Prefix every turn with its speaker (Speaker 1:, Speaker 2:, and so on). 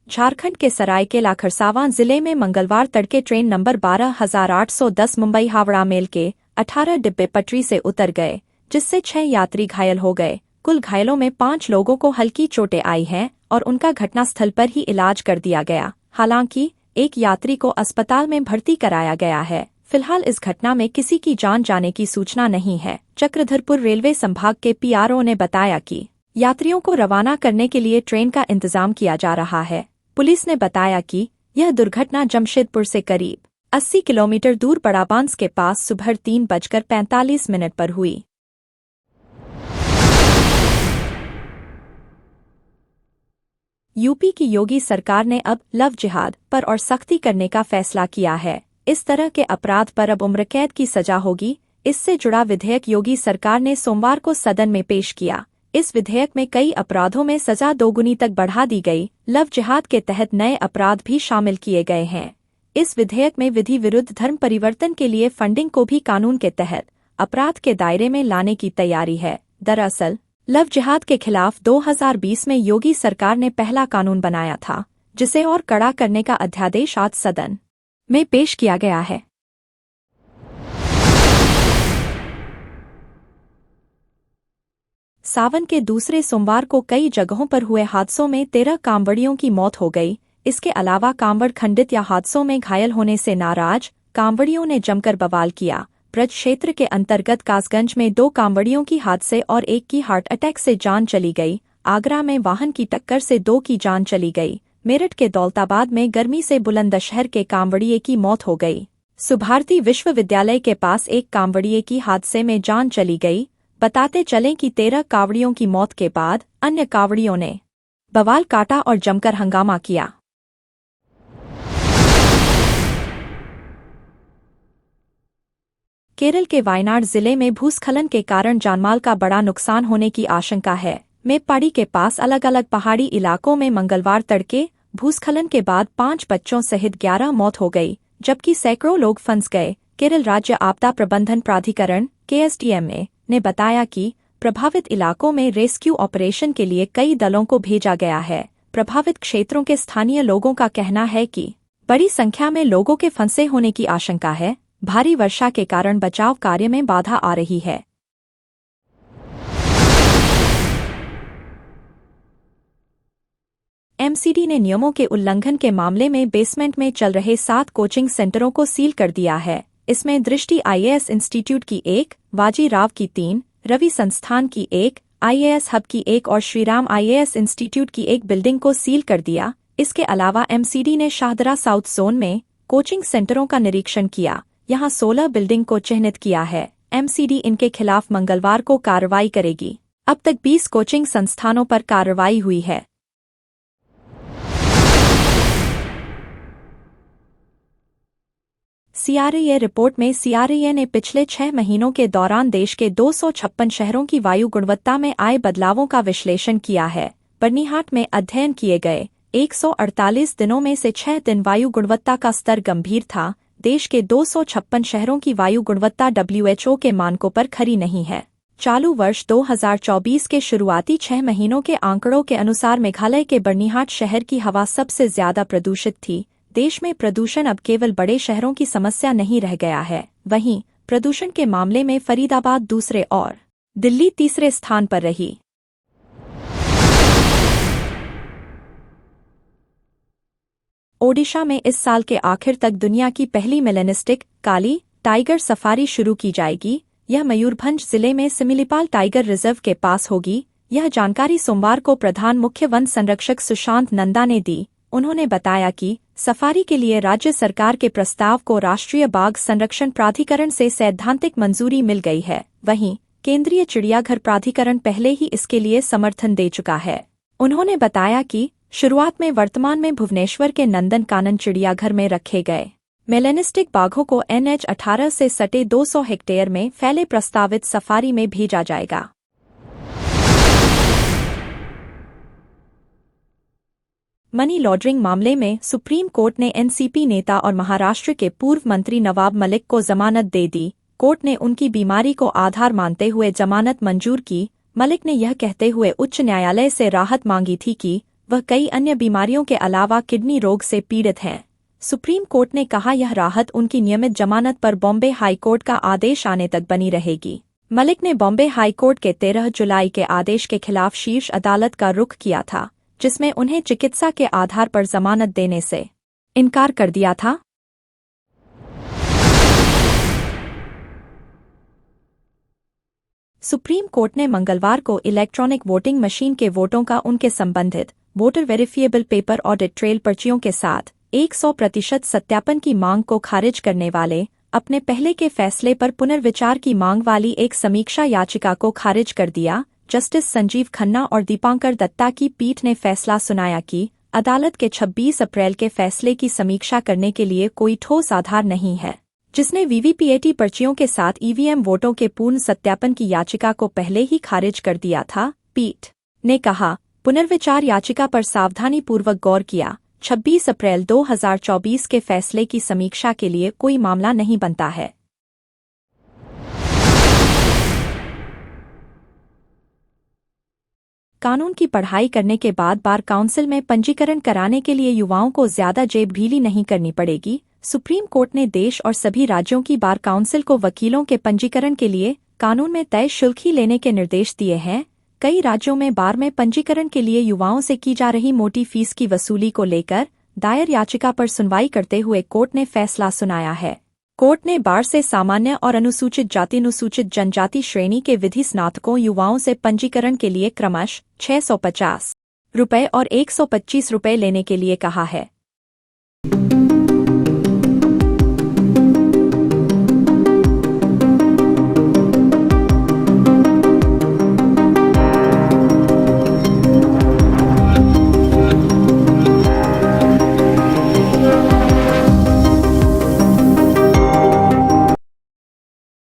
Speaker 1: झारखंड के सरायकेला खरसावां जिले में मंगलवार तड़के train number 12,810 Mumbai Howrah mail के 18 डिब्बे पटरी से उतर गए, जिससे 6 यात्री घायल हो गए। कुल घायलों में 5 लोगों को हल्की चोटें आई हैं और उनका घटनास्थल पर ही इलाज कर दिया गया। हालांकि एक यात्री को अस्पताल में भर्ती कराया गया है। फिलहाल इस घटना में किसी की जान जाने की सूचना नहीं है। चक्रधरपुर रेलवे संभाग के पीआरओ ने बताया कि यात्रियों को रवाना करने के लिए ट्रेन का इंतजाम किया जा रहा है। पुलिस ने बताया कि यह दुर्घटना जमशेदपुर से करीब 80 किलोमीटर दूर बड़ाबांस के पास सुबह 3:45 पर हुई। यूपी की योगी सरकार ने अब लव जिहाद पर और सख्ती करने का फैसला किया है। इस तरह के अपराध पर अब उम्र कैद की सजा होगी। इससे जुड़ा विधेयक योगी सरकार ने सोमवार को सदन में पेश किया। इस विधेयक में कई अपराधों में सजा 2 गुनी तक बढ़ा दी गई। लव जिहाद के तहत नए अपराध भी शामिल किए गए हैं। इस विधेयक में विधि विरुद्ध धर्म परिवर्तन के लिए फंडिंग को भी कानून के तहत अपराध के दायरे में लाने की तैयारी है। दरअसल लव जिहाद के खिलाफ 2020 में योगी सरकार ने पहला कानून बनाया था, जिसे और कड़ा करने का अध्यादेश आज सदन में पेश किया गया है। सावन के दूसरे सोमवार को कई जगहों पर हुए हादसों में 13 कांवड़ियों की मौत हो गई। इसके अलावा कांवड़ खंडित या हादसों में घायल होने से नाराज कांवड़ियों ने जमकर बवाल किया। ब्रज क्षेत्र के अंतर्गत कासगंज में 2 कांवड़ियों की हादसे और एक की हार्ट अटैक से जान चली गई। आगरा में वाहन की टक्कर से 2 की जान चली गई। मेरठ के दौलताबाद में गर्मी से बुलंदशहर के कांवड़िए की मौत हो गई। सुभारती विश्वविद्यालय के पास एक कांवड़िए की हादसे में जान चली गई। बताते चलें कि 13 कांवड़ियों की मौत के बाद अन्य कांवड़ियों ने बवाल काटा और जमकर हंगामा किया। केरल के वायनाड जिले में भूस्खलन के कारण जानमाल का बड़ा नुकसान होने की आशंका है। मेप्पाड़ी के पास अलग अलग पहाड़ी इलाकों में मंगलवार तड़के भूस्खलन के बाद 5 बच्चों सहित 11 मौत हो गई, जबकि सैकड़ों लोग फंस गए। केरल राज्य आपदा प्रबंधन प्राधिकरण (KSDM) ने बताया कि प्रभावित इलाकों में रेस्क्यू ऑपरेशन के लिए कई दलों को भेजा गया है। प्रभावित क्षेत्रों के स्थानीय लोगों का कहना है कि बड़ी संख्या में लोगों के फंसे होने की आशंका है। भारी वर्षा के कारण बचाव कार्य में बाधा आ रही है। MCD ने नियमों के उल्लंघन के मामले में बेसमेंट में चल रहे 7 कोचिंग सेंटरों को सील कर दिया है। इसमें दृष्टि IAS इंस्टीट्यूट की 1, बाजी राव की 3, रवि संस्थान की 1, IAS हब की 1 और श्रीराम IAS इंस्टीट्यूट की 1 बिल्डिंग को सील कर दिया। इसके अलावा MCD ने शाहदरा साउथ जोन में कोचिंग सेंटरों का निरीक्षण किया। यहां 16 बिल्डिंग को चिह्नित किया है। MCD इनके खिलाफ मंगलवार को कार्रवाई करेगी। अब तक 20 कोचिंग संस्थानों पर कार्रवाई हुई है। CRA रिपोर्ट में CRA ने पिछले 6 महीनों के दौरान देश के 256 शहरों की वायु गुणवत्ता में आए बदलावों का विश्लेषण किया है। बर्निहाट में अध्ययन किए गए 148 दिनों में से 6 दिन वायु गुणवत्ता का स्तर गंभीर था। देश के 256 शहरों की वायु गुणवत्ता WHO के मानकों पर खरी नहीं है। चालू वर्ष 2024 के शुरुआती 6 महीनों के आंकड़ों के अनुसार मेघालय के बर्निहाट शहर की हवा सबसे ज्यादा प्रदूषित थी। देश में प्रदूषण अब केवल बड़े शहरों की समस्या नहीं रह गया है। वहीं प्रदूषण के मामले में फरीदाबाद दूसरे और दिल्ली तीसरे स्थान पर रही। ओडिशा में इस साल के आखिर तक दुनिया की पहली मेलेनिस्टिक काली टाइगर सफारी शुरू की जाएगी। यह मयूरभंज जिले में सिमिलीपाल टाइगर रिजर्व के पास होगी। यह जानकारी सोमवार को प्रधान मुख्य वन संरक्षक सुशांत नंदा ने दी। उन्होंने बताया कि सफारी के लिए राज्य सरकार के प्रस्ताव को राष्ट्रीय बाघ संरक्षण प्राधिकरण से सैद्धांतिक मंजूरी मिल गई है। वहीं केंद्रीय चिड़ियाघर प्राधिकरण पहले ही इसके लिए समर्थन दे चुका है। उन्होंने बताया कि शुरुआत में वर्तमान में भुवनेश्वर के नंदनकानन चिड़ियाघर में रखे गए मेलेनिस्टिक बाघों को NH 18 से सटे 200 हेक्टेयर में फैले प्रस्तावित सफारी में भेजा जाएगा। मनी लॉन्ड्रिंग मामले में सुप्रीम कोर्ट ने NCP नेता और महाराष्ट्र के पूर्व मंत्री नवाब मलिक को जमानत दे दी। कोर्ट ने उनकी बीमारी को आधार मानते हुए जमानत मंजूर की। मलिक ने यह कहते हुए उच्च न्यायालय से राहत मांगी थी कि वह कई अन्य बीमारियों के अलावा किडनी रोग से पीड़ित हैं। सुप्रीम कोर्ट ने कहा यह राहत उनकी नियमित जमानत पर बॉम्बे हाई कोर्ट का आदेश आने तक बनी रहेगी। मलिक ने बॉम्बे हाई कोर्ट के 13 जुलाई के आदेश के खिलाफ शीर्ष अदालत का रुख किया था, जिसमें उन्हें चिकित्सा के आधार पर जमानत देने से इनकार कर दिया था। सुप्रीम कोर्ट ने मंगलवार को इलेक्ट्रॉनिक वोटिंग मशीन के वोटों का उनके संबंधित voter verifiable paper audit trail पर्चियों के साथ 100% सत्यापन की मांग को खारिज करने वाले अपने पहले के फैसले पर पुनर्विचार की मांग वाली एक समीक्षा याचिका को खारिज कर दिया। जस्टिस संजीव खन्ना और दीपांकर दत्ता की पीठ ने फैसला सुनाया कि अदालत के 26 अप्रैल के फैसले की समीक्षा करने के लिए कोई ठोस आधार नहीं है, जिसने वीवीपीएटी पर्चियों के साथ ईवीएम वोटों के पूर्ण सत्यापन की याचिका को पहले ही खारिज कर दिया था। पीठ ने कहा, पुनर्विचार याचिका पर सावधानीपूर्वक गौर किया। 26 अप्रैल 2024 के फैसले की समीक्षा के लिए कोई मामला नहीं बनता है। कानून की पढ़ाई करने के बाद बार काउंसिल में पंजीकरण कराने के लिए युवाओं को ज्यादा जेब ढीली नहीं करनी पड़ेगी। सुप्रीम कोर्ट ने देश और सभी राज्यों की बार काउंसिल को वकीलों के पंजीकरण के लिए कानून में तय शुल्क ही लेने के निर्देश दिए हैं। कई राज्यों में बार में पंजीकरण के लिए युवाओं से की जा रही मोटी फीस की वसूली को लेकर दायर याचिका पर सुनवाई करते हुए कोर्ट ने फैसला सुनाया है। कोर्ट ने बार से सामान्य और अनुसूचित जाति अनुसूचित जनजाति श्रेणी के विधि स्नातकों युवाओं से पंजीकरण के लिए क्रमशः ₹650 और ₹125 लेने के लिए कहा है।